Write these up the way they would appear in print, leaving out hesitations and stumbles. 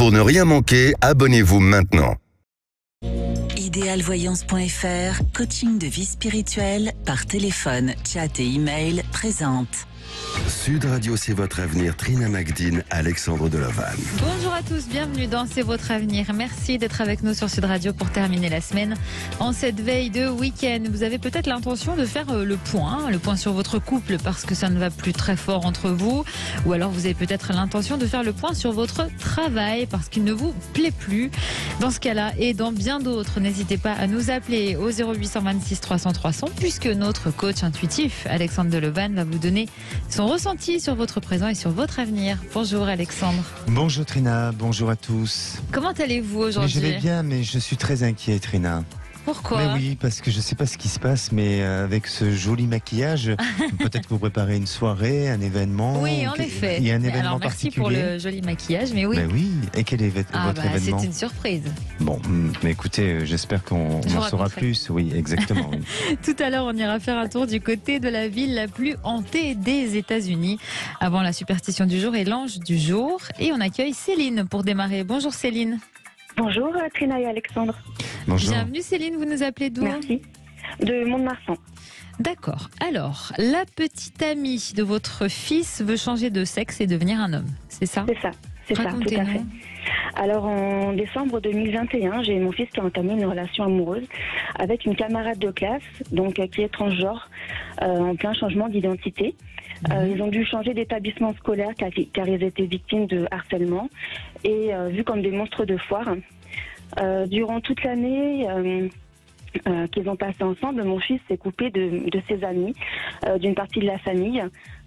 Pour ne rien manquer, abonnez-vous maintenant. Idéalvoyance.fr, coaching de vie spirituelle par téléphone, chat et email présente. Sud Radio, c'est votre avenir. Trina Magdine, Alexandre Delavanne. Bonjour à tous, bienvenue dans C'est votre avenir. Merci d'être avec nous sur Sud Radio pour terminer la semaine. En cette veille de week-end, vous avez peut-être l'intention de faire le point sur votre couple parce que ça ne va plus très fort entre vous. Ou alors vous avez peut-être l'intention de faire le point sur votre travail parce qu'il ne vous plaît plus. Dans ce cas-là et dans bien d'autres, n'hésitez pas à nous appeler au 0826 300 300 puisque notre coach intuitif, Alexandre Delavanne, va vous donner son ressenti sur votre présent et sur votre avenir. Bonjour Alexandre. Bonjour Trina, bonjour à tous. Comment allez-vous aujourd'hui ? Je vais bien, mais je suis très inquiet Trina. Pourquoi ? Mais oui, parce que je ne sais pas ce qui se passe, mais avec ce joli maquillage, peut-être que vous préparez une soirée, un événement. Oui, en effet. Il y a un événement Alors, merci particulier. pour le joli maquillage, mais oui. Mais oui, et quel est votre événement ? C'est une surprise. Bon, mais écoutez, j'espère qu'on en saura plus. Oui, exactement. Oui. Tout à l'heure, on ira faire un tour du côté de la ville la plus hantée des États-Unis. Avant la superstition du jour et l'ange du jour. Et on accueille Céline pour démarrer. Bonjour Céline. Bonjour Trina et Alexandre. Bonjour. Bienvenue Céline, vous nous appelez d'où ? Merci. De Mont-de-Marsan. D'accord. Alors, la petite amie de votre fils veut changer de sexe et devenir un homme, c'est ça ? C'est ça, tout à fait. Alors en décembre 2021, j'ai mon fils qui a entamé une relation amoureuse avec une camarade de classe, donc qui est transgenre, en plein changement d'identité. Ils ont dû changer d'établissement scolaire car ils étaient victimes de harcèlement et vus comme des monstres de foire. Durant toute l'année qu'ils ont passé ensemble, mon fils s'est coupé de ses amis, d'une partie de la famille.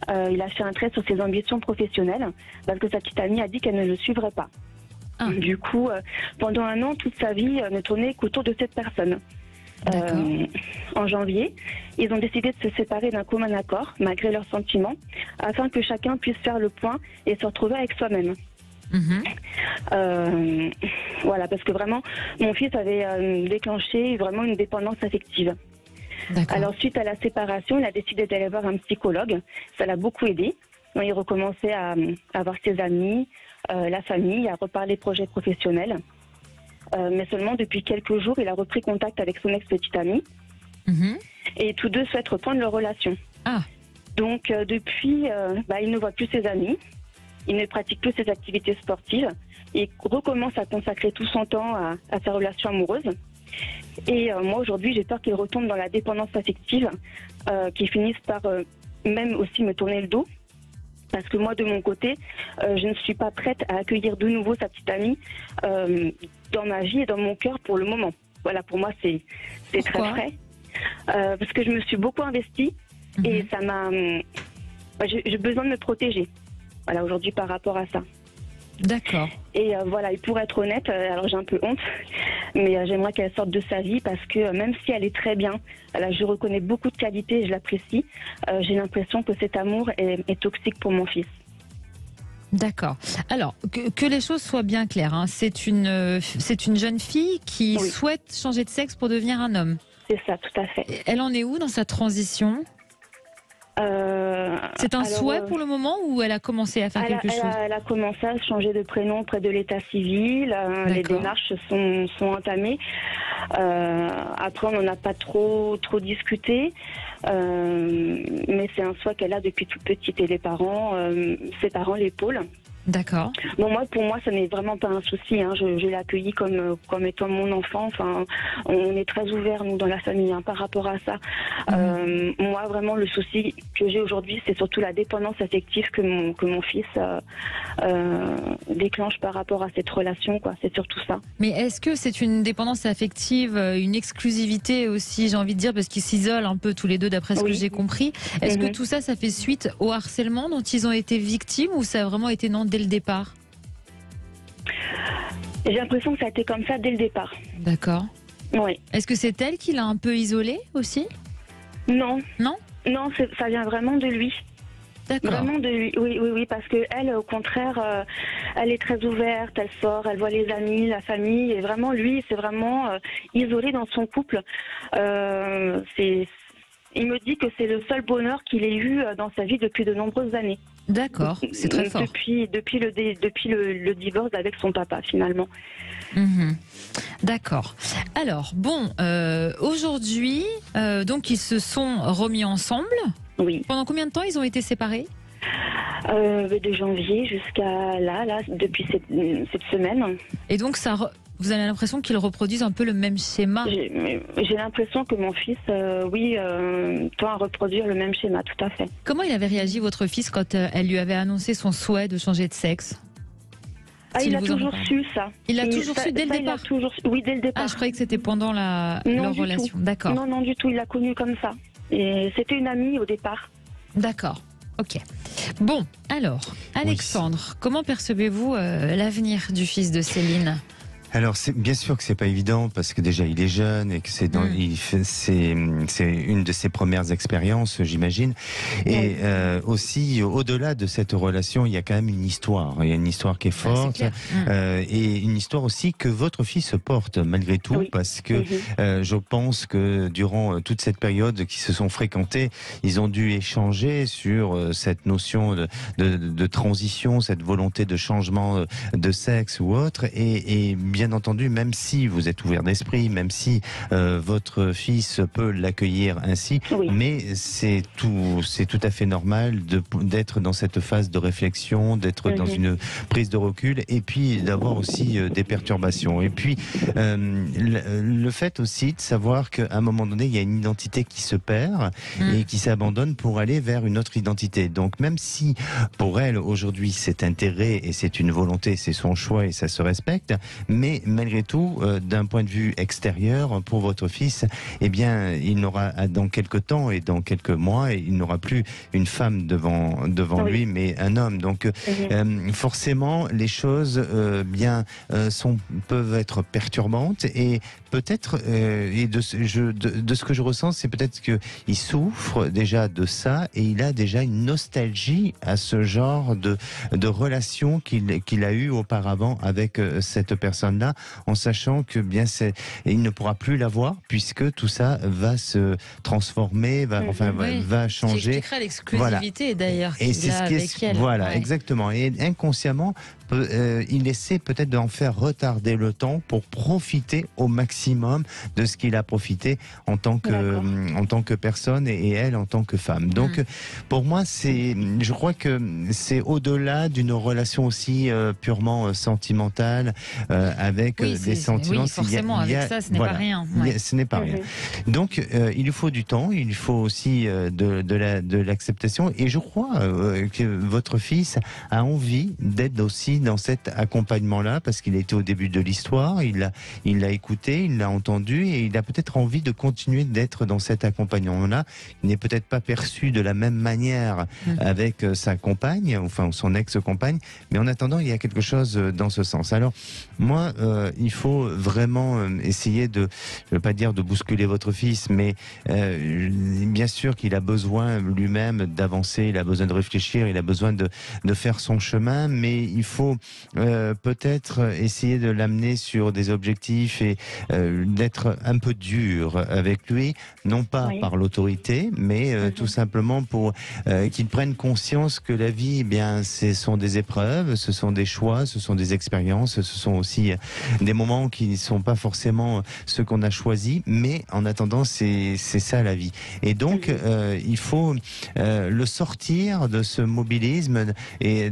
Il a fait un trait sur ses ambitions professionnelles parce que sa petite amie a dit qu'elle ne le suivrait pas. Du coup, pendant un an, toute sa vie ne tournait qu'autour de cette personne. En janvier, ils ont décidé de se séparer d'un commun accord, malgré leurs sentiments, afin que chacun puisse faire le point et se retrouver avec soi-même. Voilà, parce que vraiment, mon fils avait déclenché vraiment une dépendance affective. Alors, suite à la séparation, il a décidé d'aller voir un psychologue. Ça l'a beaucoup aidé. Donc, il recommençait à voir ses amis, la famille, à reparler projets professionnels. Mais seulement depuis quelques jours, il a repris contact avec son ex-petite amie. Et tous deux souhaitent reprendre leur relation. Donc, depuis, il ne voit plus ses amis. Il ne pratique plus ses activités sportives. Il recommence à consacrer tout son temps à sa relation amoureuse. Et moi, aujourd'hui, j'ai peur qu'il retombe dans la dépendance affective, qu'il finisse par même aussi me tourner le dos. Parce que moi, de mon côté, je ne suis pas prête à accueillir de nouveau sa petite amie dans ma vie et dans mon cœur pour le moment. Voilà, pour moi, c'est très frais. Parce que je me suis beaucoup investie et ça m'a... j'ai besoin de me protéger. Voilà, aujourd'hui, par rapport à ça. D'accord. Et voilà, et pour être honnête, alors j'ai un peu honte, mais j'aimerais qu'elle sorte de sa vie parce que même si elle est très bien, là, je reconnais beaucoup de qualités et je l'apprécie, j'ai l'impression que cet amour est toxique pour mon fils. D'accord. Alors, que les choses soient bien claires, hein. C'est une jeune fille qui souhaite changer de sexe pour devenir un homme. C'est ça, tout à fait. Elle en est où dans sa transition ? C'est un souhait pour le moment ou elle a commencé à faire quelque chose ? Elle a commencé à changer de prénom auprès de l'état civil. Les démarches sont entamées. Après, on n'en a pas trop discuté. Mais c'est un souhait qu'elle a depuis toute petite et ses parents l'épaulent. D'accord. Bon, pour moi, ça n'est vraiment pas un souci. Hein. Je l'ai accueilli comme étant mon enfant. Enfin, on est très ouverts, nous, dans la famille, par rapport à ça. Moi, vraiment, le souci que j'ai aujourd'hui, c'est surtout la dépendance affective que mon fils déclenche par rapport à cette relation, quoi. C'est surtout ça. Mais est-ce que c'est une dépendance affective, une exclusivité aussi, j'ai envie de dire, parce qu'ils s'isolent un peu tous les deux, d'après ce que j'ai compris. Est-ce que tout ça, ça fait suite au harcèlement dont ils ont été victimes ou ça a vraiment été dès le départ ? J'ai l'impression que ça a été comme ça dès le départ. D'accord. Oui. Est-ce que c'est elle qui l'a un peu isolé aussi ? Non. Non ? Non, ça vient vraiment de lui. D'accord. Vraiment de lui, oui, parce que elle, au contraire, elle est très ouverte, elle sort, elle voit les amis, la famille, et vraiment lui, c'est vraiment isolé dans son couple. Il me dit que c'est le seul bonheur qu'il ait eu dans sa vie depuis de nombreuses années. D'accord, c'est très fort. Depuis le divorce avec son papa, finalement. D'accord. Alors, bon, aujourd'hui, donc ils se sont remis ensemble. Oui. Pendant combien de temps ils ont été séparés ? De janvier jusqu'à là, depuis cette semaine. Et donc, vous avez l'impression qu'ils reproduisent un peu le même schéma ? J'ai l'impression que mon fils, tend à reproduire le même schéma, tout à fait. Comment il avait réagi, votre fils, quand elle lui avait annoncé son souhait de changer de sexe ? Il a toujours su ça. Il l'a toujours su dès le départ ? Oui, dès le départ. Ah, je croyais que c'était pendant leur relation. D'accord. Non, du tout, il l'a connu comme ça. Et c'était une amie au départ. D'accord. Ok. Bon, alors, Alexandre, comment percevez-vous l'avenir du fils de Céline ? Alors, bien sûr que c'est pas évident parce que déjà il est jeune et que c'est une de ses premières expériences, j'imagine. Et aussi, au-delà de cette relation, il y a quand même une histoire. Il y a une histoire qui est forte et une histoire aussi que votre fils porte malgré tout, parce que je pense que durant toute cette période qu'ils se sont fréquentés, ils ont dû échanger sur cette notion de transition, cette volonté de changement de sexe ou autre, et bien entendu, même si vous êtes ouvert d'esprit, même si votre fils peut l'accueillir ainsi, mais c'est tout à fait normal d'être dans cette phase de réflexion, d'être dans une prise de recul, et puis d'avoir aussi des perturbations. Et puis le fait aussi de savoir qu'à un moment donné, il y a une identité qui se perd et qui s'abandonne pour aller vers une autre identité. Donc même si pour elle aujourd'hui c'est intérêt et c'est une volonté, c'est son choix et ça se respecte, mais malgré tout, d'un point de vue extérieur, pour votre fils, eh bien, il n'aura dans quelques temps et dans quelques mois, il n'aura plus une femme devant lui, mais un homme. Donc, forcément, les choses peuvent être perturbantes et peut-être, et de ce que je ressens, c'est peut-être qu'il souffre déjà de ça et il a déjà une nostalgie à ce genre de relation qu'il a eu auparavant avec cette personne-là, en sachant que il ne pourra plus l'avoir puisque tout ça va se transformer, va changer. Ce qui expliquerait l'exclusivité d'ailleurs qu'il a avec elle. Voilà, exactement. Et inconsciemment, il essaie peut-être d'en faire retarder le temps pour profiter au maximum de ce qu'il a profité en tant que personne et elle en tant que femme. Donc, pour moi, je crois que c'est au-delà d'une relation aussi purement sentimentale avec des sentiments. Oui, forcément, avec ça, ce n'est pas rien. Ce n'est pas rien. Donc, il lui faut du temps, il lui faut aussi de l'acceptation. Et je crois que votre fils a envie d'être aussi dans cet accompagnement-là, parce qu'il a été au début de l'histoire, il l'a écouté, il l'a entendu, et il a peut-être envie de continuer d'être dans cet accompagnement-là. Il n'est peut-être pas perçu de la même manière avec sa compagne, enfin son ex-compagne, mais en attendant, il y a quelque chose dans ce sens. Alors, moi, il faut vraiment essayer je ne veux pas dire de bousculer votre fils, mais bien sûr qu'il a besoin lui-même d'avancer, il a besoin de réfléchir, il a besoin de faire son chemin, mais il faut peut-être essayer de l'amener sur des objectifs et d'être un peu dur avec lui, non pas par l'autorité, mais tout simplement pour qu'il prenne conscience que la vie, ce sont des épreuves, ce sont des choix, ce sont des expériences, ce sont aussi des moments qui ne sont pas forcément ceux qu'on a choisis, mais en attendant, c'est ça la vie. Et donc, il faut le sortir de ce mobilisme et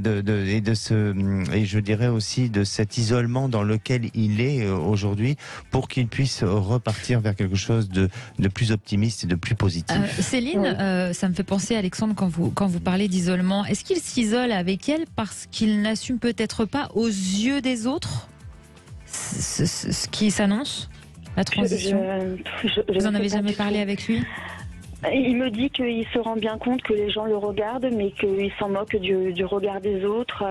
je dirais aussi de cet isolement dans lequel il est aujourd'hui, pour qu'il puisse repartir vers quelque chose de plus optimiste et de plus positif. Céline, ça me fait penser, Alexandre, quand vous parlez d'isolement, est-ce qu'il s'isole avec elle parce qu'il n'assume peut-être pas aux yeux des autres ce qui s'annonce, la transition? Vous en avez jamais parlé avec lui? Il me dit qu'il se rend bien compte que les gens le regardent, mais qu'il s'en moque du regard des autres.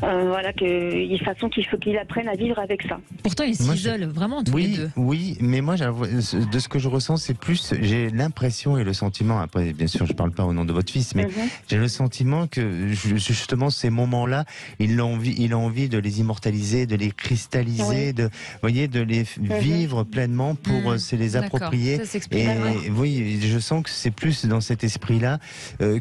Voilà, de façon qu'il faut qu'il apprenne à vivre avec ça. Pourtant, ils s'isolent vraiment tous les deux. Oui, mais moi, de ce que je ressens, c'est plus, j'ai l'impression et le sentiment, après, bien sûr, je ne parle pas au nom de votre fils, mais j'ai le sentiment que, justement, ces moments-là, il a envie de les immortaliser, de les cristalliser, de les vivre pleinement pour se les approprier. Ça s'explique. Et oui, je sens que c'est plus dans cet esprit-là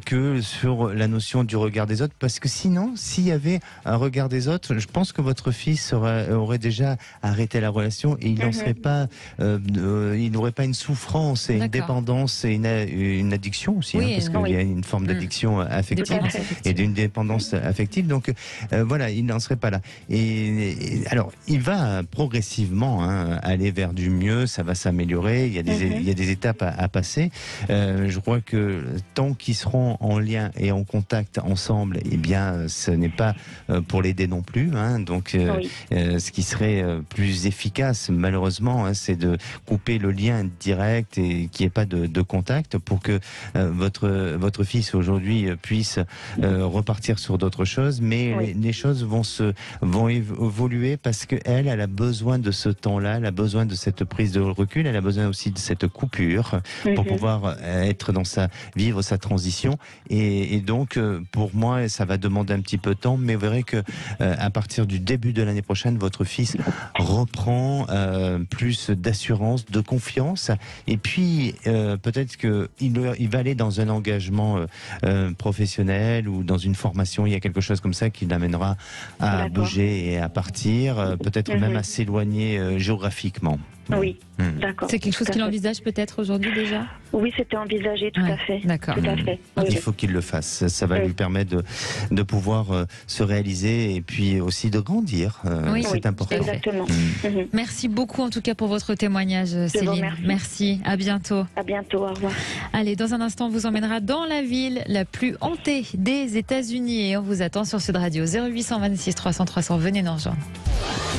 que sur la notion du regard des autres, parce que sinon, s'il y avait un regard des autres, je pense que votre fils aurait déjà arrêté la relation et il n'en serait pas, il n'aurait pas une souffrance et une dépendance et une addiction aussi, parce qu'il y a une forme d'addiction affective et d'une dépendance affective. Donc voilà, il n'en serait pas là. Et alors, il va progressivement aller vers du mieux, ça va s'améliorer. Il y a des étapes à passer. Je crois que tant qu'ils seront en lien et en contact ensemble, eh bien, ce n'est pas pour l'aider non plus. Donc, ce qui serait plus efficace, malheureusement, c'est de couper le lien direct et qu'il n'y ait pas de contact pour que votre fils aujourd'hui puisse repartir sur d'autres choses. Mais les choses vont évoluer parce qu'elle a besoin de ce temps-là, elle a besoin de cette prise de recul, elle a besoin aussi de cette coupure pour pouvoir vivre sa transition. Et donc, pour moi, ça va demander un petit peu de temps, mais vous verrez que à partir du début de l'année prochaine, votre fils reprend plus d'assurance, de confiance, et puis peut-être qu'il va aller dans un engagement professionnel ou dans une formation, il y a quelque chose comme ça qui l'amènera à bouger et à partir, peut-être même à s'éloigner géographiquement. Oui, d'accord. C'est quelque chose qu'il envisage peut-être aujourd'hui déjà ? Oui, c'était envisagé, tout à fait. D'accord. Tout à fait. Il faut qu'il le fasse. Ça va lui permettre de pouvoir se réaliser et puis aussi de grandir. C'est important. Exactement. Merci beaucoup en tout cas pour votre témoignage, Céline. Merci. À bientôt. À bientôt. Au revoir. Allez, dans un instant, on vous emmènera dans la ville la plus hantée des États-Unis et on vous attend sur Sud Radio 0826 300 300. Venez nous rejoindre.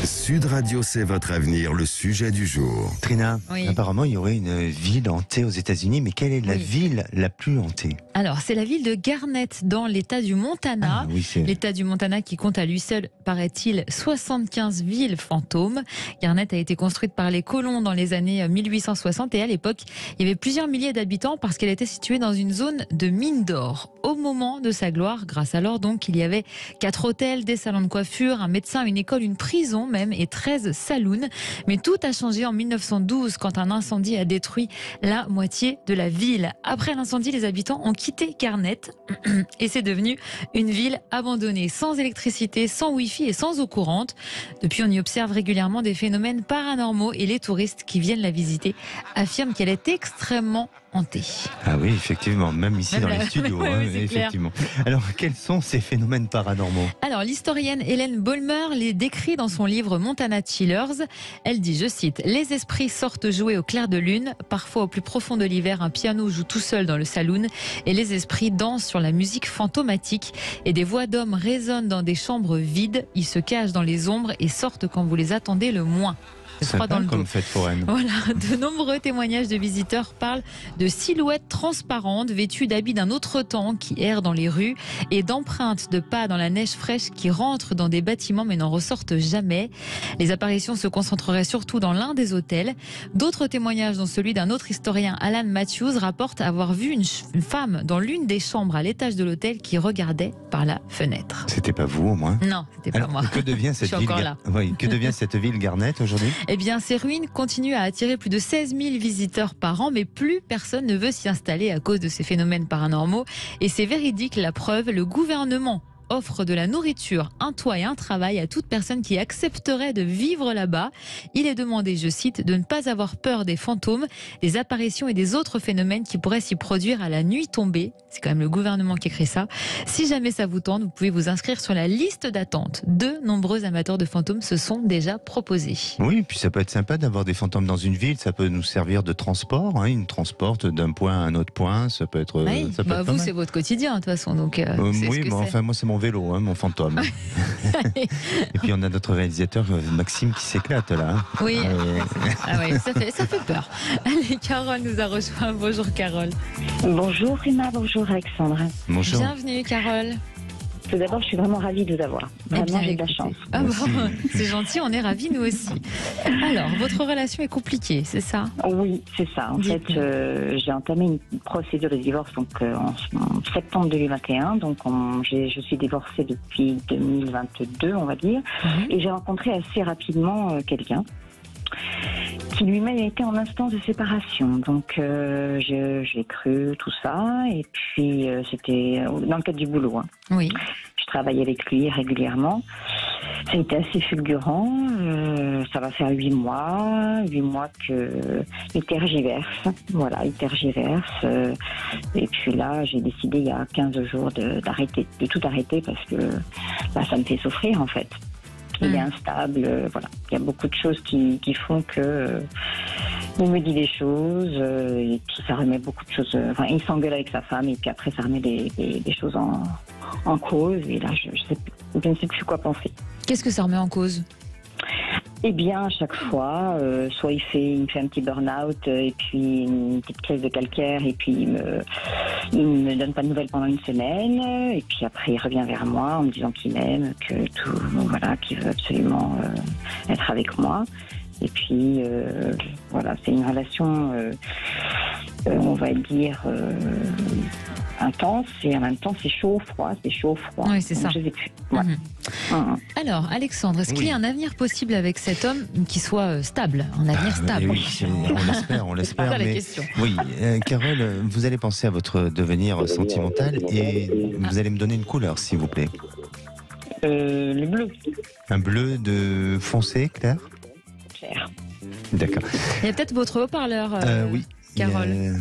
Sud Radio, c'est votre avenir, le sujet du jour. Trina, apparemment il y aurait une ville hantée aux États-Unis, mais quelle est la ville la plus hantée ? Alors, c'est la ville de Garnett dans l'État du Montana. L'État du Montana qui compte à lui seul, paraît-il, 75 villes fantômes. Garnett a été construite par les colons dans les années 1860 et à l'époque, il y avait plusieurs milliers d'habitants parce qu'elle était située dans une zone de mine d'or. Au moment de sa gloire, grâce à l'or donc, il y avait 4 hôtels, des salons de coiffure, un médecin, une école, une prison même et 13 saloons. Mais tout a changé en 1912 quand un incendie a détruit la moitié de la ville. Après l'incendie, les habitants ont quitté Garnett et c'est devenu une ville abandonnée, sans électricité, sans wifi et sans eau courante. Depuis, on y observe régulièrement des phénomènes paranormaux et les touristes qui viennent la visiter affirment qu'elle est extrêmement hantée. Ah oui, effectivement, même ici dans les studios, effectivement. Alors, quels sont ces phénomènes paranormaux ? Alors, l'historienne Hélène Bolmer les décrit dans son livre Montana Chillers. Elle dit, je cite, « Les esprits sortent jouer au clair de lune. Parfois, au plus profond de l'hiver, un piano joue tout seul dans le saloon et les esprits dansent sur la musique fantomatique et des voix d'hommes résonnent dans des chambres vides. Ils se cachent dans les ombres et sortent quand vous les attendez le moins. » Sympa comme fête foraine. Voilà, de nombreux témoignages de visiteurs parlent de silhouettes transparentes vêtues d'habits d'un autre temps qui errent dans les rues et d'empreintes de pas dans la neige fraîche qui rentrent dans des bâtiments mais n'en ressortent jamais. Les apparitions se concentreraient surtout dans l'un des hôtels. D'autres témoignages, dont celui d'un autre historien, Alan Matthews, rapportent avoir vu une femme dans l'une des chambres à l'étage de l'hôtel qui regardait par la fenêtre. C'était pas vous au moins ? Non, c'était pas moi. Que devient cette ville que devient cette ville Garnett aujourd'hui ? Eh bien, ces ruines continuent à attirer plus de 16 000 visiteurs par an, mais plus personne ne veut s'y installer à cause de ces phénomènes paranormaux. Et c'est véridique, la preuve, le gouvernement offre de la nourriture, un toit et un travail à toute personne qui accepterait de vivre là-bas. Il est demandé, je cite, de ne pas avoir peur des fantômes, des apparitions et des autres phénomènes qui pourraient s'y produire à la nuit tombée. C'est quand même le gouvernement qui écrit ça. Si jamais ça vous tente, vous pouvez vous inscrire sur la liste d'attente. De nombreux amateurs de fantômes se sont déjà proposés. Oui, puis ça peut être sympa d'avoir des fantômes dans une ville. Ça peut nous servir de transport. Ils nous transportent d'un point à un autre point. Ça peut être. Oui, ça peut être vous, c'est votre quotidien de toute façon. Donc, oui, mais enfin, moi, c'est mon vélo, mon fantôme. Et puis on a notre réalisateur Maxime qui s'éclate là. Oui, ça fait peur. Allez, Carole nous a rejoint. Bonjour Carole. Bonjour Rima, bonjour Alexandre. Bonjour. Bienvenue Carole. Tout d'abord, je suis vraiment ravie de vous avoir. Vraiment, j'ai de la chance. Ah bon, c'est gentil, on est ravis nous aussi. Alors, votre relation est compliquée, c'est ça? Oui, c'est ça. En fait, j'ai entamé une procédure de divorce donc, en septembre 2021. Donc, je suis divorcée depuis 2022, on va dire. Et j'ai rencontré assez rapidement quelqu'un qui lui-même était en instance de séparation. Donc, j'ai cru tout ça. Et puis, c'était dans le cadre du boulot. Hein. Oui. Je travaillais avec lui régulièrement. Ça a été assez fulgurant. Ça va faire 8 mois qu'il tergiverse. Voilà, il tergiverse. Et puis là, j'ai décidé il y a 15 jours de tout arrêter parce que là, ça me fait souffrir en fait. Il est instable, voilà. Il y a beaucoup de choses qui font que il me dit des choses et puis ça remet beaucoup de choses. Enfin, il s'engueule avec sa femme et puis après ça remet des choses en cause et là je ne sais plus quoi penser. Qu'est-ce que ça remet en cause? Eh bien, à chaque fois, soit il me fait un petit burn-out et puis une petite crise de calcaire et puis il me donne pas de nouvelles pendant une semaine et puis après il revient vers moi en me disant qu'il m'aime, que tout, voilà, qu'il veut absolument être avec moi. Et puis voilà, c'est une relation, on va dire intense et en même temps c'est chaud-froid. Oui, c'est ça. Je sais plus. Ouais. Alors, Alexandre, est-ce qu'il y a un avenir possible avec cet homme qui soit stable, un avenir stable? Oui, on l'espère. C'est ça la mais question. Oui, Carole, vous allez penser à votre devenir sentimental et vous allez me donner une couleur, s'il vous plaît. Le bleu. Un bleu de foncé, clair? Clair. D'accord. Il y a peut-être votre haut-parleur, oui. Carole.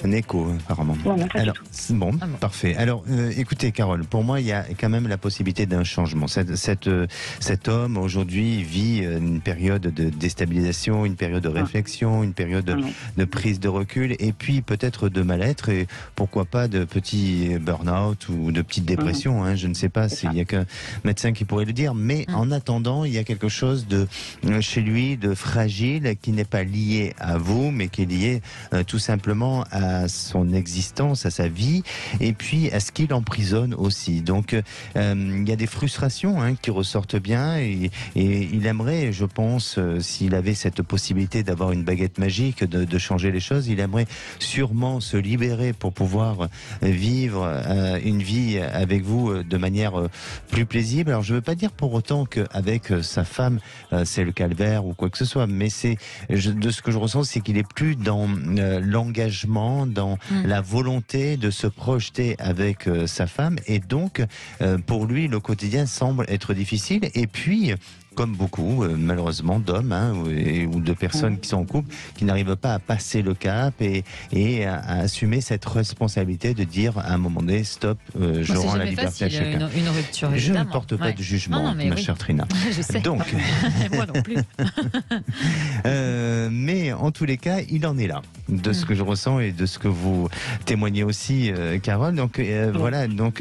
Un écho, apparemment. Non, alors, bon, parfait. Alors, écoutez, Carole, pour moi, il y a quand même la possibilité d'un changement. Cet homme, aujourd'hui, vit une période de déstabilisation, une période de réflexion, une période de prise de recul, et puis peut-être de mal-être, et pourquoi pas de petits burn-out ou de petites dépressions. Hein, je ne sais pas s'il n'y a qu'un médecin qui pourrait le dire, mais en attendant, il y a quelque chose de chez lui, de fragile, qui n'est pas lié à vous, mais qui est lié tout simplement à son existence, à sa vie, et puis à ce qu'il emprisonne aussi. Donc, il y a des frustrations qui ressortent bien, et il aimerait, je pense, s'il avait cette possibilité d'avoir une baguette magique, de changer les choses, il aimerait sûrement se libérer pour pouvoir vivre une vie avec vous de manière plus paisible. Alors, je ne veux pas dire pour autant qu'avec sa femme, c'est le calvaire ou quoi que ce soit, mais de ce que je ressens, c'est qu'il est plus dans l'engagement, dans la volonté de se projeter avec sa femme, et donc pour lui le quotidien semble être difficile, et puis comme beaucoup, malheureusement, d'hommes ou de personnes qui sont en couple, qui n'arrivent pas à passer le cap et à assumer cette responsabilité de dire à un moment donné, stop, je rends la liberté à chacun. Une rupture, je ne porte pas de jugement, ma chère Trina. Je sais. Donc, moi non plus. Mais en tous les cas, il en est là, de ce que je ressens et de ce que vous témoignez aussi, Carole. Donc voilà. Donc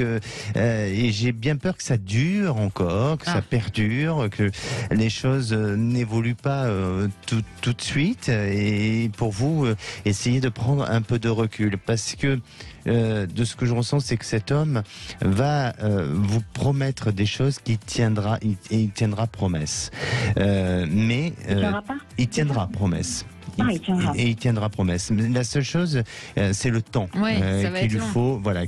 et j'ai bien peur que ça dure encore, que ça perdure, que les choses n'évoluent pas tout de suite, et pour vous, essayez de prendre un peu de recul, parce que de ce que je ressens, c'est que cet homme va vous promettre des choses il tiendra promesse. Mais il tiendra promesse. Il tiendra promesse. Mais la seule chose, c'est le temps qu'il lui faut. Voilà,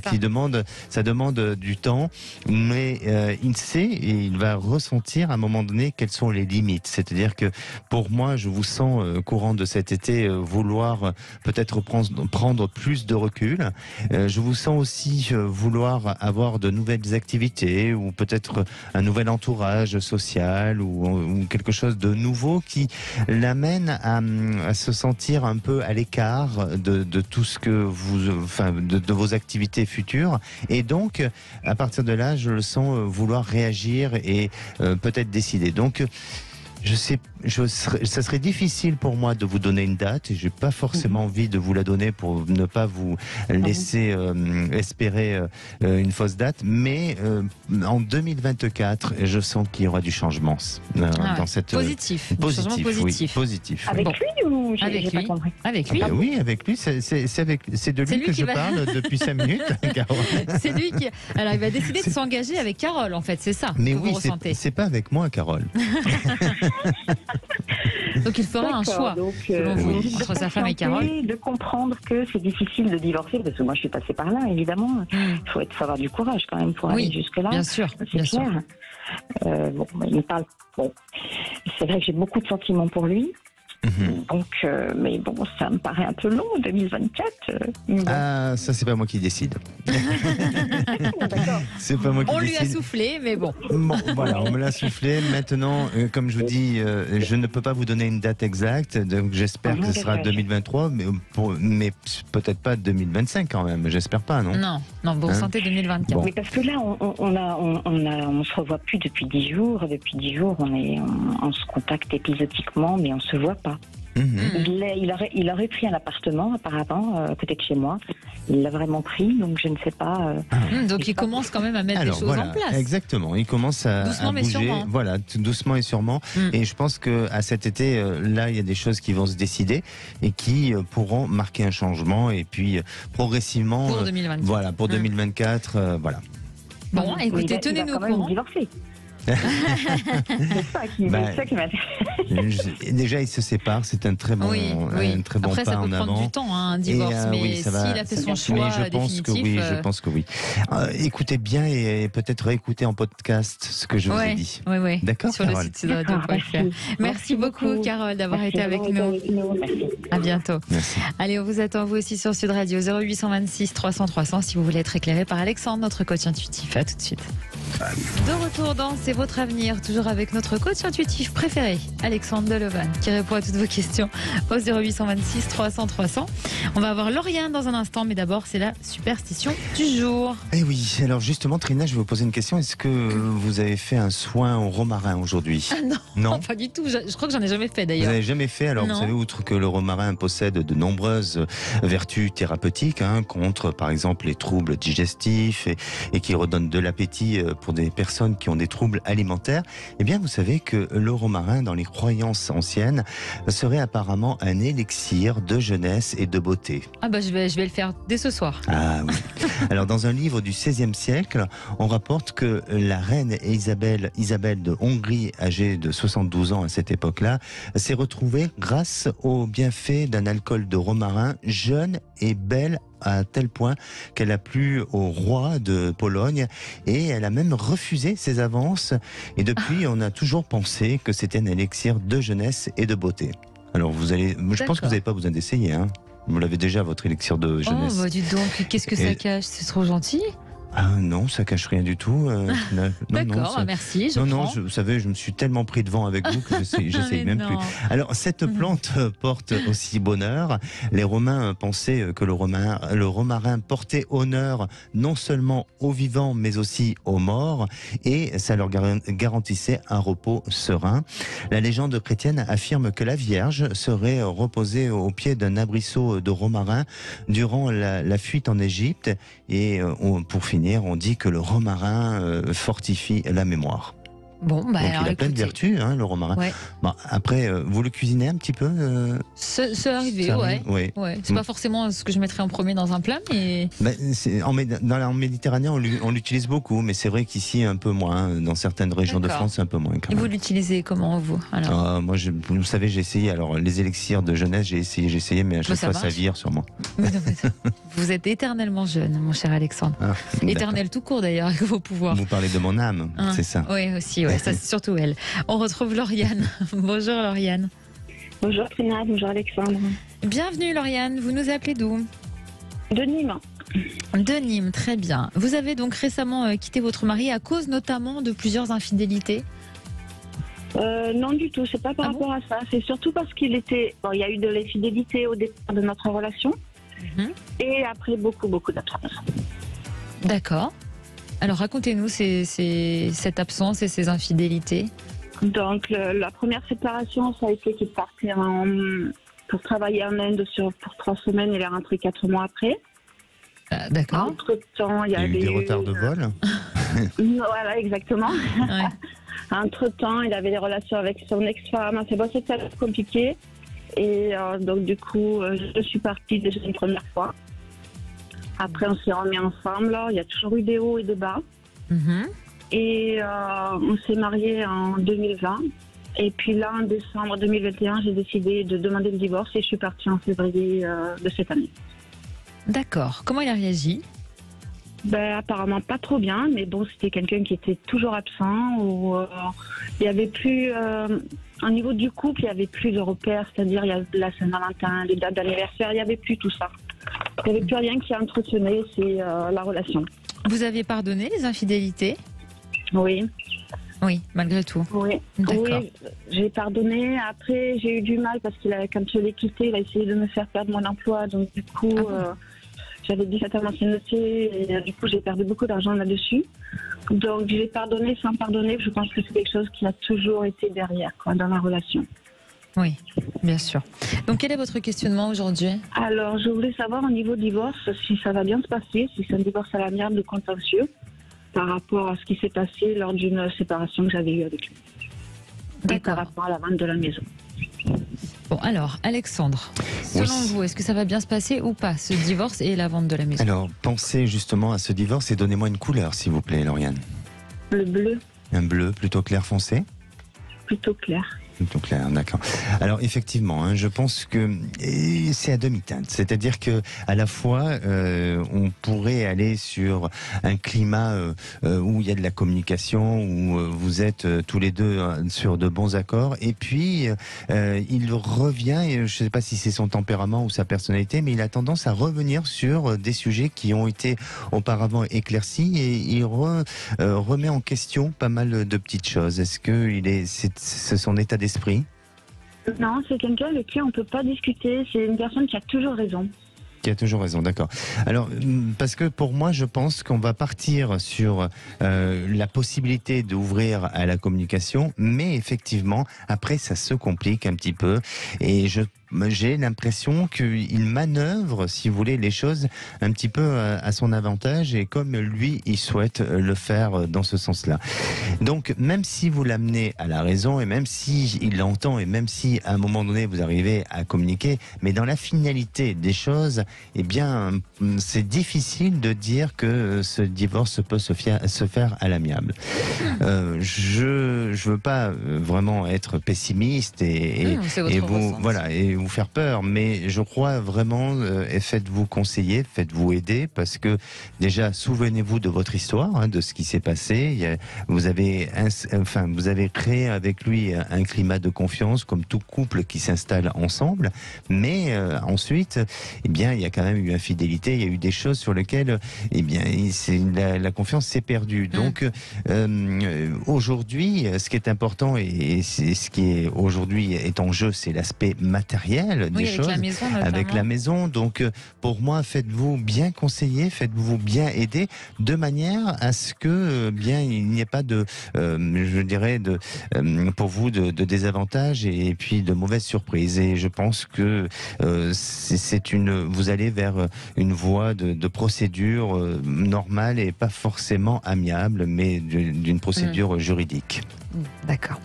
ça demande du temps, mais il sait et il va ressentir à un moment donné quelles sont les limites. C'est-à-dire que pour moi, je vous sens courant de cet été vouloir peut-être prendre plus de recul. Je vous sens aussi vouloir avoir de nouvelles activités, ou peut-être un nouvel entourage social, ou quelque chose de nouveau qui l'amène à se sentir un peu à l'écart de tout ce que de vos activités futures, et donc à partir de là, je le sens vouloir réagir et peut-être décider. Donc ça serait difficile pour moi de vous donner une date et j'ai pas forcément envie de vous la donner pour ne pas vous laisser espérer une fausse date. Mais en 2024, je sens qu'il y aura du changement dans cette positif, positif, positif. Oui, positif. Avec lui ou avec lui. Pas compris. Avec lui. Oui, avec lui. C'est de lui que je parle depuis 5 minutes. C'est lui qui. Alors, il va décider de s'engager avec Carole, en fait, c'est ça. Mais que oui, vous ressentez. c'est pas avec moi, Carole. Donc il fera un choix selon vous, entre sa femme et Carole. De comprendre que c'est difficile de divorcer, parce que moi je suis passée par là, évidemment. Il faut avoir du courage quand même pour aller jusque-là. Bien sûr, c'est bien clair. Sûr. Il me parle. Bon, c'est vrai que j'ai beaucoup de sentiments pour lui. Donc, mais bon, ça me paraît un peu long, 2024. Bon. Ah, ça, c'est pas moi qui décide. C'est pas moi qui décide. On lui a soufflé, mais bon. Bon, voilà, on me l'a soufflé. Maintenant, comme je vous dis, je ne peux pas vous donner une date exacte. Donc, j'espère que ce sera 2023, mais peut-être pas 2025 quand même. J'espère pas, non? Non, vous ressentez 2024. Bon. Mais parce que là, on se revoit plus depuis 10 jours. Depuis 10 jours, on se contacte épisodiquement, mais on se voit pas. Il aurait pris un appartement apparemment à côté de chez moi. Il l'a vraiment pris, donc je ne sais pas. Donc il commence quand même à mettre des choses en place. Exactement, il commence à doucement mais bouger. sûrement. Voilà, doucement et sûrement. Et je pense que à cet été, là, il y a des choses qui vont se décider et qui pourront marquer un changement. Et puis progressivement, pour 2024. Voilà, pour 2024, voilà. Bon, écoutez, tenez-nous au courant. C'est ça qui m'intéresse. Déjà, ils se séparent, c'est un très bon, un très bon Après, pas ça peut en prendre avant. du temps, un divorce, mais s'il a fait son choix définitif... Je pense que oui. Écoutez bien et peut-être réécoutez en podcast ce que je vous ai dit. Oui. D'accord, sur Carole. le site radio.fr. Merci beaucoup, Carole, d'avoir été avec nous. À bientôt. Merci. Allez, on vous attend vous aussi sur Sud Radio 0826 300 300 si vous voulez être éclairé par Alexandre, notre coach intuitif. À tout de suite. De retour dans C'est votre avenir, toujours avec notre coach intuitif préféré, Alexandre Delovan, qui répond à toutes vos questions au 0826 300 300. On va avoir Lauriane dans un instant, mais d'abord, c'est la superstition du jour. Eh oui, alors justement, Trina, je vais vous poser une question. Est-ce que vous avez fait un soin au romarin aujourd'hui? Non, pas du tout. Je crois que j'en ai jamais fait Vous d'ailleurs. n'avez jamais fait? Alors, Non. vous savez, outre que le romarin possède de nombreuses vertus thérapeutiques, contre, par exemple, les troubles digestifs et qui redonne de l'appétit pour des personnes qui ont des troubles alimentaires, eh bien, vous savez que le romarin, dans les croyances anciennes, serait apparemment un élixir de jeunesse et de beauté. Ah bah je vais le faire dès ce soir. Ah oui. Alors, dans un livre du XVIe siècle, on rapporte que la reine Isabelle de Hongrie, âgée de 72 ans à cette époque-là, s'est retrouvée grâce aux bienfaits d'un alcool de romarin jeune et belle à tel point qu'elle a plu au roi de Pologne et elle a même refusé ses avances. Et depuis, on a toujours pensé que c'était un élixir de jeunesse et de beauté. Alors, je pense que vous n'avez pas besoin d'essayer. Vous l'avez déjà, votre élixir de jeunesse. Oh, bah dis donc, qu'est-ce que ça cache? C'est trop gentil. Ah non, ça cache rien du tout. D'accord, merci. Vous savez, je me suis tellement pris de vent avec vous que j'essaye même plus. Alors, cette plante porte aussi bonheur. Les Romains pensaient que le romarin portait honneur non seulement aux vivants, mais aussi aux morts, et ça leur garantissait un repos serein. La légende chrétienne affirme que la Vierge serait reposée au pied d'un arbrisseau de romarin durant la fuite en Égypte, et pour finir, on dit que le romarin fortifie la mémoire. Bon, bah, donc alors, il a plein de vertus, le romarin. Ouais. Bon, après, vous le cuisinez un petit peu C'est arrivé, ouais. C'est pas forcément ce que je mettrais en premier dans un plat, mais... En Méditerranée, on l'utilise beaucoup, mais c'est vrai qu'ici, un peu moins. Dans certaines régions de France, un peu moins. Et vous l'utilisez comment, vous alors moi, vous savez, j'ai essayé. Alors, les élixirs de jeunesse, j'ai essayé, mais à chaque fois, ça vire sur moi. Vous êtes éternellement jeune, mon cher Alexandre. Éternel tout court, d'ailleurs, avec vos pouvoirs. Vous parlez de mon âme, c'est ça? Oui, aussi, ouais. Ça, c'est surtout elle. On retrouve Lauriane. Bonjour Lauriane. Bonjour Trina, bonjour Alexandre. Bienvenue Lauriane, vous nous appelez d'où? De Nîmes. De Nîmes, très bien. Vous avez donc récemment quitté votre mari à cause notamment de plusieurs infidélités? Non du tout, c'est pas par rapport à ça. C'est surtout parce qu'il y a eu de l'infidélité au départ de notre relation et après beaucoup d'absence. D'accord. Alors racontez-nous cette absence et ces infidélités. Donc, la première séparation, ça a été qu'il partait pour travailler en Inde pour 3 semaines. Il est rentré 4 mois après. D'accord. Entre-temps, il y Il y a eu des retards de vol. Voilà, exactement. Ouais. Entre-temps, il avait des relations avec son ex-femme. C'est bon, c'était compliqué. Et donc, du coup, je suis partie déjà une première fois. Après, on s'est remis ensemble. Il y a toujours eu des hauts et des bas. Mhm. Et on s'est mariés en 2020. Et puis là, en décembre 2021, j'ai décidé de demander le divorce et je suis partie en février de cette année. D'accord. Comment il a réagi? Apparemment pas trop bien, mais bon, c'était quelqu'un qui était toujours absent. Ou il y avait plus, au niveau du couple, il y avait plus de repères, c'est-à-dire il y a la Saint-Valentin, les dates d'anniversaire, il y avait plus tout ça. Il n'y avait plus rien qui entretenait la relation. Vous avez pardonné les infidélités? Oui. Oui, malgré tout. Oui, D'accord. oui, j'ai pardonné. Après, j'ai eu du mal parce quand je l'ai quitté, il a essayé de me faire perdre mon emploi. Donc, du coup, j'avais 17 ans d'ancienneté et du coup, j'ai perdu beaucoup d'argent là-dessus. Donc, j'ai pardonné sans pardonner. Je pense que c'est quelque chose qui a toujours été derrière, dans la relation. Oui, bien sûr. Donc, quel est votre questionnement aujourd'hui? Alors, je voulais savoir au niveau divorce, si ça va bien se passer, si c'est un divorce à l'amiable de contentieux, par rapport à ce qui s'est passé lors d'une séparation que j'avais eue avec lui. Et par rapport à la vente de la maison. Bon, alors, Alexandre, selon vous, est-ce que ça va bien se passer ou pas, ce divorce et la vente de la maison? Alors, pensez justement à ce divorce et donnez-moi une couleur, s'il vous plaît, Lauriane. Le bleu. Un bleu plutôt clair foncé? Plutôt clair. Plutôt clair, d'accord. Alors effectivement, je pense que c'est à demi-teinte. C'est-à-dire que à la fois, on pourrait aller sur un climat où il y a de la communication, où vous êtes tous les deux sur de bons accords. Et puis, il revient, et je ne sais pas si c'est son tempérament ou sa personnalité, mais il a tendance à revenir sur des sujets qui ont été auparavant éclaircis et il remet en question pas mal de petites choses. Est-ce que c'est son état d'esprit? Non, c'est quelqu'un avec qui on ne peut pas discuter. C'est une personne qui a toujours raison. Qui a toujours raison, d'accord. Alors, parce que pour moi, je pense qu'on va partir sur la possibilité d'ouvrir à la communication, mais effectivement, après, ça se complique un petit peu. Et j'ai l'impression qu'il manœuvre, si vous voulez, les choses un petit peu à son avantage et comme lui, il souhaite le faire dans ce sens-là. Donc, même si vous l'amenez à la raison et même si il l'entend et même si à un moment donné vous arrivez à communiquer, mais dans la finalité des choses, eh bien, c'est difficile de dire que ce divorce peut se faire à l'amiable. Je veux pas vraiment être pessimiste et vous faire peur, mais je crois vraiment, faites-vous conseiller, faites-vous aider, parce que déjà, souvenez-vous de votre histoire, de ce qui s'est passé. Vous avez créé avec lui un climat de confiance, comme tout couple qui s'installe ensemble, mais ensuite, eh bien, il y a quand même eu infidélité, il y a eu des choses sur lesquelles, eh bien, la confiance s'est perdue. Donc, aujourd'hui, ce qui est important et ce qui est aujourd'hui est en jeu, c'est l'aspect matériel des choses, avec la maison. Donc, pour moi, faites-vous bien conseiller, faites-vous bien aider, de manière à ce que, bien, il n'y ait pas pour vous de désavantages et puis de mauvaises surprises. Et je pense que vous allez vers une voie de procédure normale et pas forcément amiable, mais d'une procédure juridique. D'accord.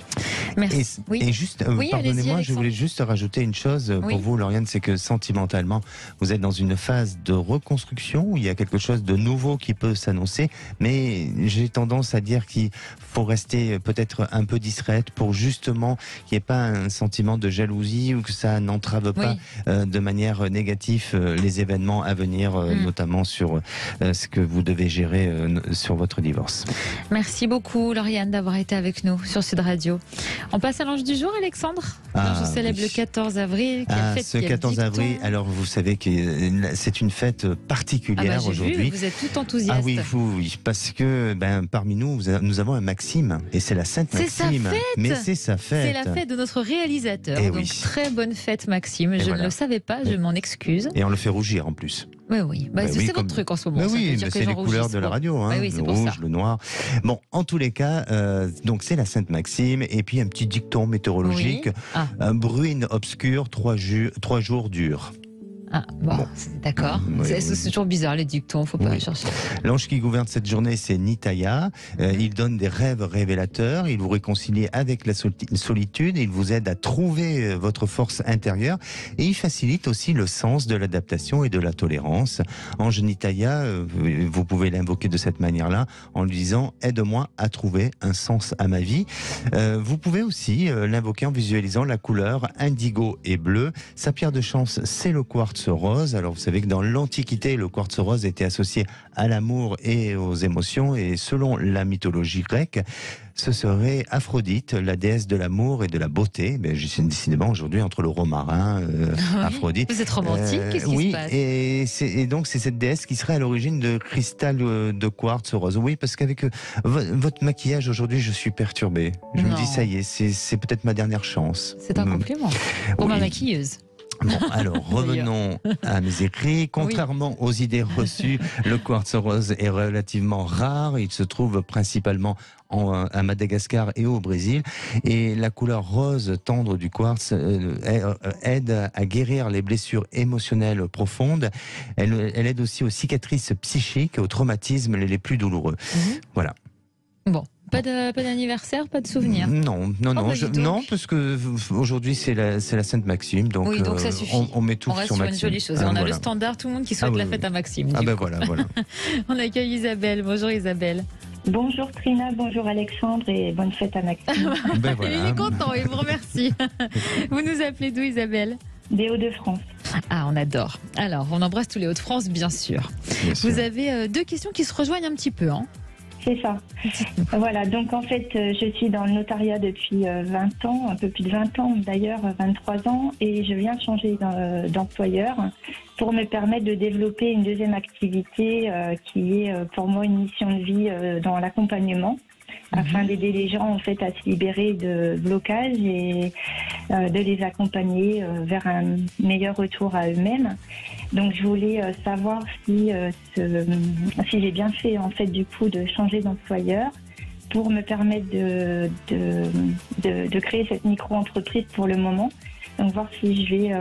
Merci. Et juste, pardonnez-moi, je voulais juste rajouter une chose pour vous, Lauriane, c'est que sentimentalement, vous êtes dans une phase de reconstruction où il y a quelque chose de nouveau qui peut s'annoncer, mais j'ai tendance à dire qu'il faut rester peut-être un peu discrète pour justement qu'il n'y ait pas un sentiment de jalousie ou que ça n'entrave pas de manière négative les événements à venir, notamment sur ce que vous devez gérer sur votre divorce. Merci beaucoup, Lauriane, d'avoir été avec nous sur Sud Radio. On passe à l'ange du jour, Alexandre. L'ange célèbre le 14 avril. Ce 14 avril, alors vous savez que c'est une fête particulière aujourd'hui. Vous êtes tout enthousiaste. Ah oui, parce que parmi nous avons un Maxime, et c'est la Sainte Maxime. C'est sa fête. Mais c'est sa fête. C'est la fête de notre réalisateur. Donc très bonne fête, Maxime. Je ne le savais pas, je m'en excuse. Et on le fait rougir en plus. Oui. C'est votre truc en ce moment. Oui, c'est les couleurs de la radio, hein, oui, le rouge, le noir. Bon, en tous les cas, donc c'est la Sainte-Maxime, et puis un petit dicton météorologique. Un bruine obscur, 3 jours durs. D'accord. C'est toujours bizarre les dictons, faut pas chercher. L'ange qui gouverne cette journée, c'est Nitaya. Il donne des rêves révélateurs, il vous réconcilie avec la solitude, il vous aide à trouver votre force intérieure, et il facilite aussi le sens de l'adaptation et de la tolérance. Ange Nitaya, vous pouvez l'invoquer de cette manière-là, en lui disant « aide-moi à trouver un sens à ma vie ». Vous pouvez aussi l'invoquer en visualisant la couleur indigo et bleu. Sa pierre de chance, c'est le quartz rose. Alors vous savez que dans l'Antiquité, le quartz rose était associé à l'amour et aux émotions, et selon la mythologie grecque, ce serait Aphrodite, la déesse de l'amour et de la beauté. Je suis décidément aujourd'hui entre le romarin, Aphrodite. Vous êtes romantique, qu'est-ce qui se passe? Et donc c'est cette déesse qui serait à l'origine de cristal de quartz rose. Oui, parce qu'avec votre maquillage aujourd'hui, je suis perturbé. Je me dis, ça y est, c'est peut-être ma dernière chance. C'est un compliment pour ma maquilleuse. Bon, alors revenons à mes écrits. Contrairement aux idées reçues, le quartz rose est relativement rare. Il se trouve principalement à Madagascar et au Brésil. Et la couleur rose tendre du quartz aide à guérir les blessures émotionnelles profondes. Elle aide aussi aux cicatrices psychiques et aux traumatismes les plus douloureux. Voilà. Bon. Pas d'anniversaire, pas de souvenir? Non, parce que aujourd'hui c'est la Sainte-Maxime, donc, donc ça suffit. On met tout sur Maxime. On reste sur une jolie chose. On a le standard, tout le monde qui souhaite la fête à Maxime. Voilà. On accueille Isabelle. Bonjour Isabelle. Bonjour Trina, bonjour Alexandre et bonne fête à Maxime. Il est content, il vous remercie. Vous nous appelez d'où Isabelle? Des Hauts-de-France. On adore. Alors, on embrasse tous les Hauts-de-France, bien sûr. Vous avez 2 questions qui se rejoignent un petit peu, hein? C'est ça. Voilà, donc en fait, je suis dans le notariat depuis 20 ans, un peu plus de 20 ans d'ailleurs, 23 ans, et je viens changer d'employeur pour me permettre de développer une deuxième activité qui est pour moi une mission de vie dans l'accompagnement, afin d'aider les gens en fait à se libérer de blocages et de les accompagner vers un meilleur retour à eux-mêmes. Donc je voulais savoir si j'ai bien fait en fait du coup de changer d'employeur pour me permettre de créer cette micro-entreprise pour le moment. Donc voir si je vais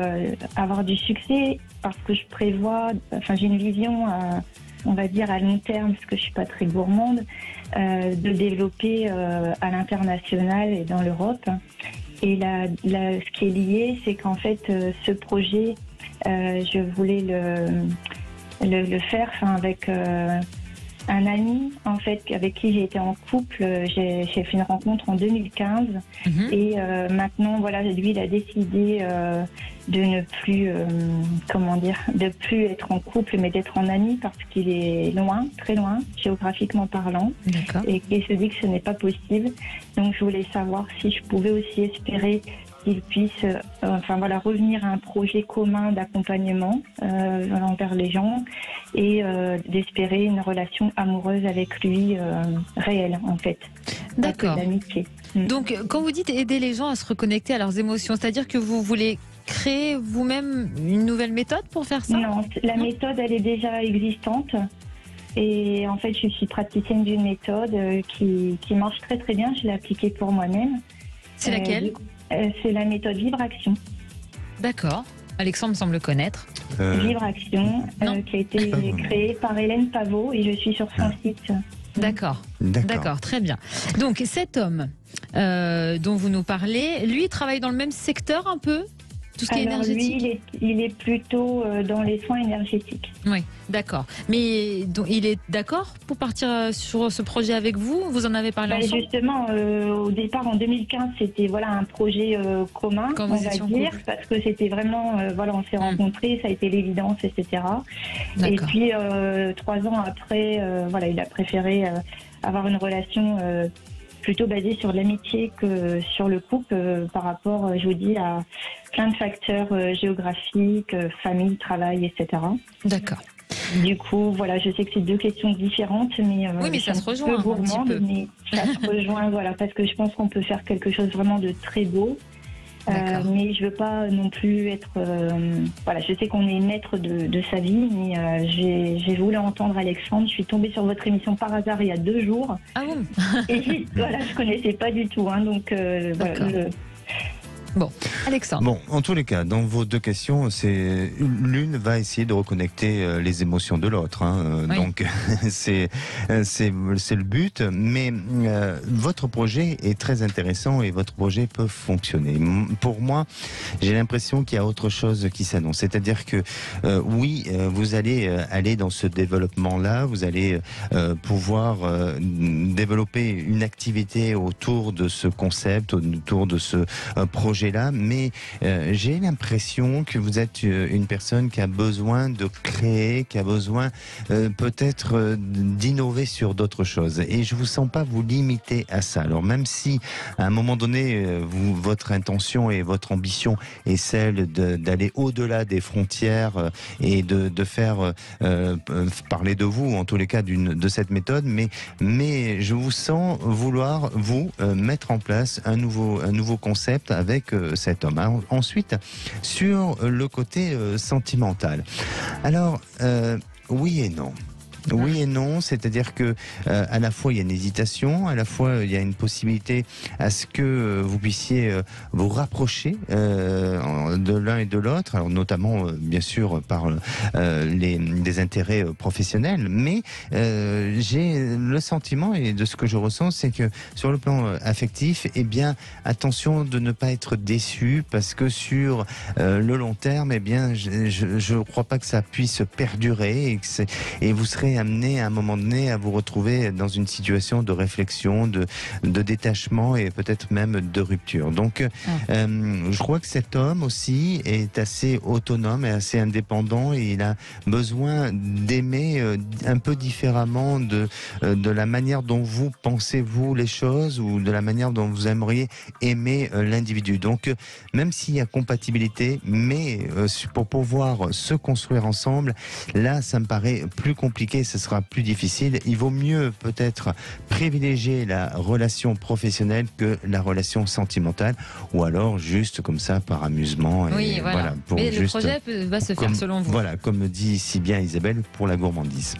avoir du succès, parce que je prévois, j'ai une vision on va dire à long terme, parce que je suis pas très gourmande, de développer à l'international et dans l'Europe. Et ce qui est lié, c'est qu'en fait, ce projet, je voulais le faire avec un ami en fait avec qui j'ai été en couple. J'ai fait une rencontre en 2015 et maintenant voilà, lui il a décidé de ne plus de plus être en couple mais d'être en ami, parce qu'il est loin, très loin géographiquement parlant. Et il se dit que ce n'est pas possible. Donc je voulais savoir si je pouvais aussi espérer qu'il puisse revenir à un projet commun d'accompagnement envers les gens et d'espérer une relation amoureuse avec lui réelle en fait. D'accord. D'amitié. Donc quand vous dites aider les gens à se reconnecter à leurs émotions, c'est-à-dire que vous voulez créer vous-même une nouvelle méthode pour faire ça? Non, la méthode elle est déjà existante. Et en fait, je suis praticienne d'une méthode qui marche très très bien. Je l'ai appliquée pour moi-même. C'est laquelle? C'est la méthode Vivre Action. D'accord. Alexandre semble connaître. Vivre Action, qui a été créée par Hélène Pavot, et je suis sur son site. D'accord, très bien. Donc cet homme dont vous nous parlez, lui, il travaille dans le même secteur un peu? Tout ce qui est énergétique. Lui, il est plutôt dans les soins énergétiques. Oui, d'accord. Mais donc, il est d'accord pour partir sur ce projet avec vous? Vous en avez parlé ensemble? Justement, au départ, en 2015, c'était un projet commun, on va dire, parce que c'était vraiment, on s'est rencontrés, ça a été l'évidence, etc. Et puis, 3 ans après, il a préféré avoir une relation plutôt basée sur l'amitié que sur le couple, par rapport, je vous dis, à plein de facteurs géographiques, famille, travail, etc. D'accord. Du coup, je sais que c'est 2 questions différentes, mais oui, mais ça se rejoint un petit peu. Mais ça se rejoint, parce que je pense qu'on peut faire quelque chose vraiment de très beau. Mais je veux pas non plus être... voilà, je sais qu'on est maître de sa vie, mais j'ai voulu entendre Alexandre. Je suis tombée sur votre émission par hasard il y a 2 jours. Ah bon? Et voilà, je connaissais pas du tout. Hein, donc, voilà, Bon, Alexandre. Bon, en tous les cas, dans vos 2 questions, c'est l'une va essayer de reconnecter les émotions de l'autre. Hein, oui. Donc, c'est le but. Mais votre projet est très intéressant et votre projet peut fonctionner. Pour moi, j'ai l'impression qu'il y a autre chose qui s'annonce. C'est-à-dire que oui, vous allez aller dans ce développement-là. Vous allez pouvoir développer une activité autour de ce concept, autour de ce projet-là, mais j'ai l'impression que vous êtes une personne qui a besoin de créer, qui a besoin peut-être d'innover sur d'autres choses. Et je vous sens pas vous limiter à ça. Alors même si à un moment donné, votre intention et votre ambition est celle d'aller au-delà des frontières et de faire parler de vous, en tous les cas de cette méthode, mais je vous sens vouloir vous mettre en place un nouveau concept avec cet homme. Alors, ensuite, sur le côté sentimental. Alors, oui et non. Oui et non, c'est-à-dire que à la fois il y a une hésitation, à la fois il y a une possibilité à ce que vous puissiez vous rapprocher de l'un et de l'autre, alors notamment bien sûr par des intérêts professionnels, mais j'ai le sentiment et de ce que je ressens, c'est que sur le plan affectif, eh bien attention de ne pas être déçu parce que sur le long terme, eh bien je crois pas que ça puisse perdurer et vous serez amené à un moment donné à vous retrouver dans une situation de réflexion, de détachement et peut-être même de rupture. Donc je crois que cet homme aussi est assez autonome et assez indépendant et il a besoin d'aimer un peu différemment de la manière dont vous pensez vous les choses ou de la manière dont vous aimeriez aimer l'individu. Donc même s'il y a compatibilité, mais pour pouvoir se construire ensemble, là ça me paraît plus compliqué, ce sera plus difficile. Il vaut mieux peut-être privilégier la relation professionnelle que la relation sentimentale, ou alors juste comme ça par amusement. Oui, voilà. Mais le projet va se faire selon vous. Voilà, comme dit si bien Isabelle, pour la gourmandise.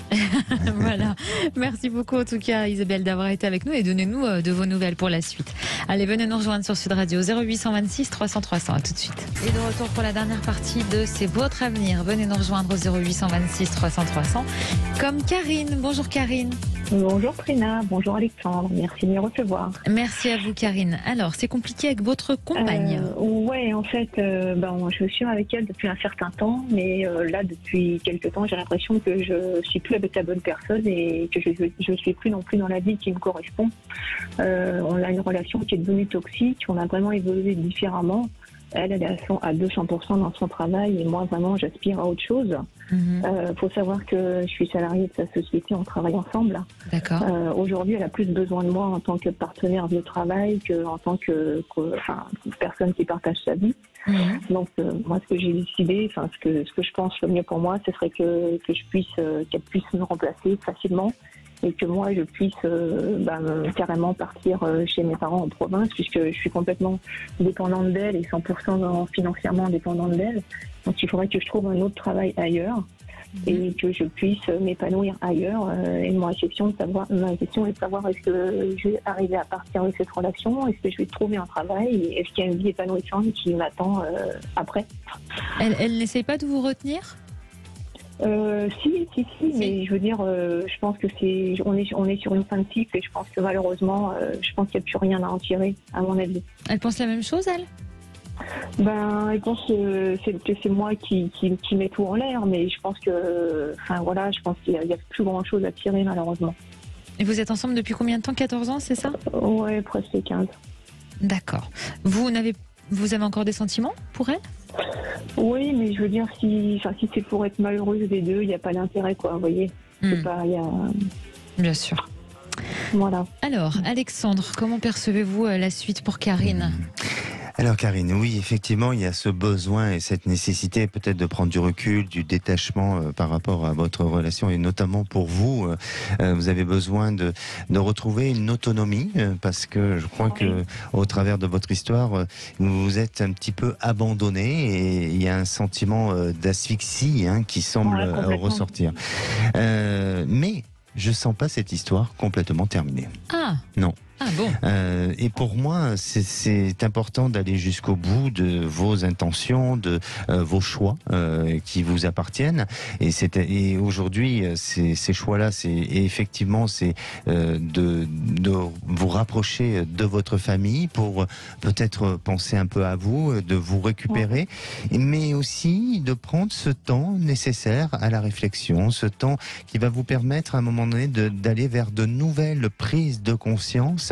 Voilà. Merci beaucoup en tout cas Isabelle d'avoir été avec nous et donnez-nous de vos nouvelles pour la suite. Allez, venez nous rejoindre sur Sud Radio 0826 300 300. À tout de suite. Et de retour pour la dernière partie de C'est votre avenir. Venez nous rejoindre au 0826 300 300. Comme Karine. Bonjour Karine. Bonjour Trina, bonjour Alexandre, merci de me recevoir. Merci à vous Karine. Alors, c'est compliqué avec votre compagne? Ouais, en fait, je suis avec elle depuis un certain temps, mais là, depuis quelques temps, j'ai l'impression que je suis plus avec la bonne personne et que je suis plus non plus dans la vie qui me correspond. On a une relation qui est devenue toxique, on a vraiment évolué différemment. Elle est à 200% dans son travail et moi, vraiment, j'aspire à autre chose. Faut savoir que je suis salariée de sa société, on travaille ensemble. D'accord. Aujourd'hui, elle a plus besoin de moi en tant que partenaire de travail qu'en tant que personne qui partage sa vie. Donc, moi, ce que j'ai décidé, ce que je pense le mieux pour moi, ce serait qu'elle puisse me remplacer facilement. Et que moi je puisse carrément partir chez mes parents en province puisque je suis complètement dépendante d'elle et 100% financièrement dépendante d'elle. Donc il faudrait que je trouve un autre travail ailleurs et que je puisse m'épanouir ailleurs. Et ma question est de savoir est-ce que je vais arriver à partir de cette relation, est-ce que je vais trouver un travail, et est-ce qu'il y a une vie épanouissante qui m'attend après. Elle n'essaye pas de vous retenir? Si, mais je veux dire, je pense que on est sur une fin de cycle et je pense que malheureusement, je pense qu'il n'y a plus rien à en tirer, à mon avis. Elle pense la même chose, elle? Elle pense que c'est moi qui mets tout en l'air, mais je pense que, je pense qu'il n'y a plus grand chose à tirer, malheureusement. Et vous êtes ensemble depuis combien de temps? 14 ans, c'est ça? Ouais, presque 15. D'accord. Vous avez encore des sentiments pour elle? Oui, mais je veux dire, si c'est pour être malheureuse des deux, il n'y a pas d'intérêt, quoi, vous voyez. Bien sûr. Voilà. Alors, Alexandre, comment percevez-vous la suite pour Karine? Alors Karine, oui, effectivement, il y a ce besoin et cette nécessité peut-être de prendre du recul, du détachement par rapport à votre relation et notamment pour vous, vous avez besoin de retrouver une autonomie parce que je crois que au travers de votre histoire, vous êtes un petit peu abandonné et il y a un sentiment d'asphyxie qui semble ressortir. Mais je sens pas cette histoire complètement terminée. Ah. Non. Ah bon. Et pour moi, c'est important d'aller jusqu'au bout de vos intentions, de vos choix qui vous appartiennent. Et aujourd'hui, ces choix-là, c'est de vous rapprocher de votre famille pour peut-être penser un peu à vous, de vous récupérer, mais aussi de prendre ce temps nécessaire à la réflexion, ce temps qui va vous permettre à un moment donné d'aller vers de nouvelles prises de conscience.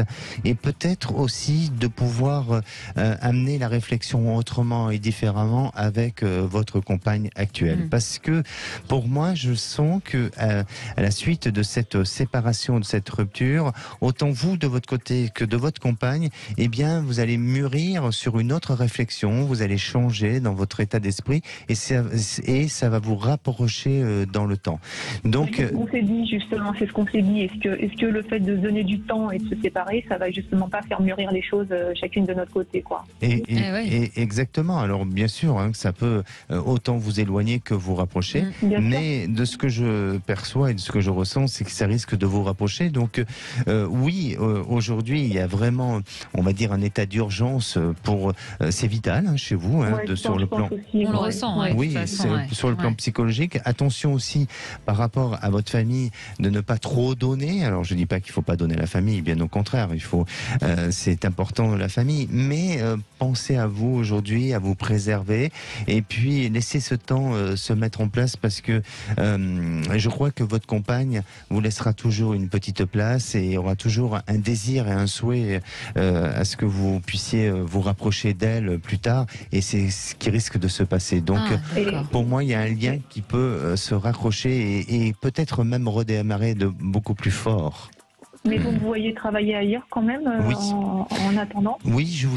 Et peut-être aussi de pouvoir amener la réflexion autrement et différemment avec votre compagne actuelle. Parce que pour moi, je sens que à la suite de cette séparation, de cette rupture, autant vous de votre côté que de votre compagne, eh bien, vous allez mûrir sur une autre réflexion, vous allez changer dans votre état d'esprit et ça va vous rapprocher dans le temps. Donc, on s'est dit justement, c'est ce qu'on s'est dit. Est-ce que le fait de donner du temps et de se séparer, ça va justement pas faire mûrir les choses chacune de notre côté, quoi. Et exactement. Alors bien sûr, que ça peut autant vous éloigner que vous rapprocher, mais de ce que je perçois et de ce que je ressens, c'est que ça risque de vous rapprocher. Donc oui, aujourd'hui, il y a vraiment, on va dire, un état d'urgence pour. C'est vital chez vous, sur le plan. On le ressent. Oui, sur le plan psychologique. Attention aussi par rapport à votre famille de ne pas trop donner. Alors je dis pas qu'il faut pas donner à la famille, bien au contraire. C'est important la famille, mais pensez à vous aujourd'hui, à vous préserver, et puis laissez ce temps se mettre en place parce que je crois que votre compagne vous laissera toujours une petite place et aura toujours un désir et un souhait à ce que vous puissiez vous rapprocher d'elle plus tard, et c'est ce qui risque de se passer. Donc pour moi, il y a un lien qui peut se raccrocher et peut-être même redémarrer de beaucoup plus fort. Mais vous me voyez travailler ailleurs quand même en attendant? Oui, je vous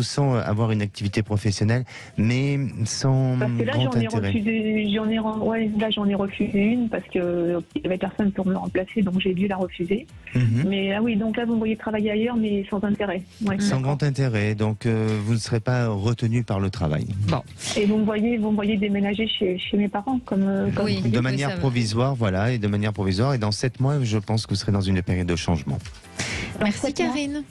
sens avoir une activité professionnelle, mais sans parce que là, grand intérêt. J'en ai refusé une parce que il y avait personne pour me remplacer, donc j'ai dû la refuser. Mais donc là, vous me voyez travailler ailleurs, mais sans intérêt. Sans grand intérêt, donc vous ne serez pas retenu par le travail. Bon. Et vous me voyez déménager chez mes parents, comme de manière provisoire, voilà, et de manière provisoire. Et dans 7 mois, je pense que vous serez dans une période de changement. Merci Karine.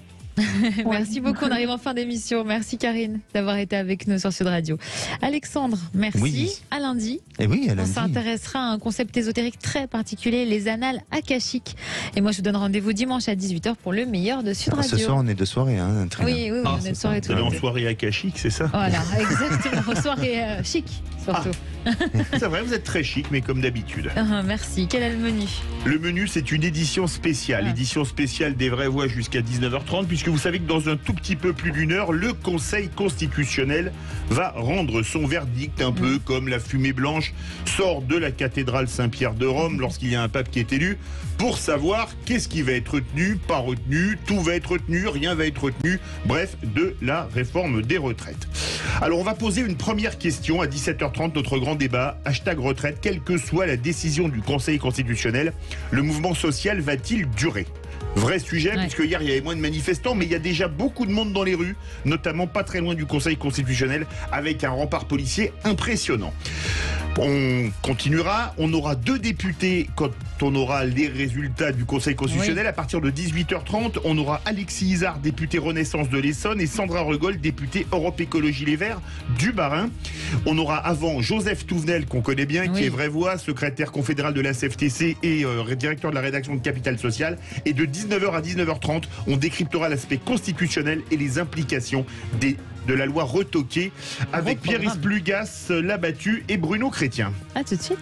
Merci beaucoup, on arrive en fin d'émission. Merci Karine d'avoir été avec nous sur Sud Radio. Alexandre, merci. À lundi. Et à lundi. On s'intéressera à un concept ésotérique très particulier, les annales akashiques. Et moi je vous donne rendez-vous dimanche à 18h pour le meilleur de Sud Radio. Ce soir on est de soirée, Oui, on est de soirée. On est en soirée akashique, c'est ça? Voilà, exactement. Soirée chic, surtout. C'est vrai, vous êtes très chic, mais comme d'habitude. Merci. Quel est le menu? Le menu, c'est une édition spéciale. Édition spéciale des vraies voix jusqu'à 19h30, puisque vous savez que dans un tout petit peu plus d'une heure, le Conseil constitutionnel va rendre son verdict, un peu comme la fumée blanche sort de la cathédrale Saint-Pierre de Rome lorsqu'il y a un pape qui est élu, pour savoir qu'est-ce qui va être retenu, pas retenu, tout va être retenu, rien va être retenu, bref, de la réforme des retraites. Alors on va poser une première question à 17h30, notre grand débat, #retraite, quelle que soit la décision du Conseil constitutionnel, le mouvement social va-t-il durer ? Vrai sujet, puisque hier il y avait moins de manifestants, mais il y a déjà beaucoup de monde dans les rues, notamment pas très loin du Conseil constitutionnel, avec un rempart policier impressionnant. On continuera, on aura 2 députés quand on aura les résultats du Conseil constitutionnel. À partir de 18h30, on aura Alexis Isard, député Renaissance de l'Essonne, et Sandra Regol, députée Europe Écologie Les Verts du Bas-Rhin. On aura avant Joseph Touvenel, qu'on connaît bien, qui est vraie voix, secrétaire confédéral de la CFTC et directeur de la rédaction de Capital Social. Et de 19h à 19h30, on décryptera l'aspect constitutionnel et les implications de la loi retoquée avec Pierre Isplugas, Labattu et Bruno Chrétien. À tout de suite.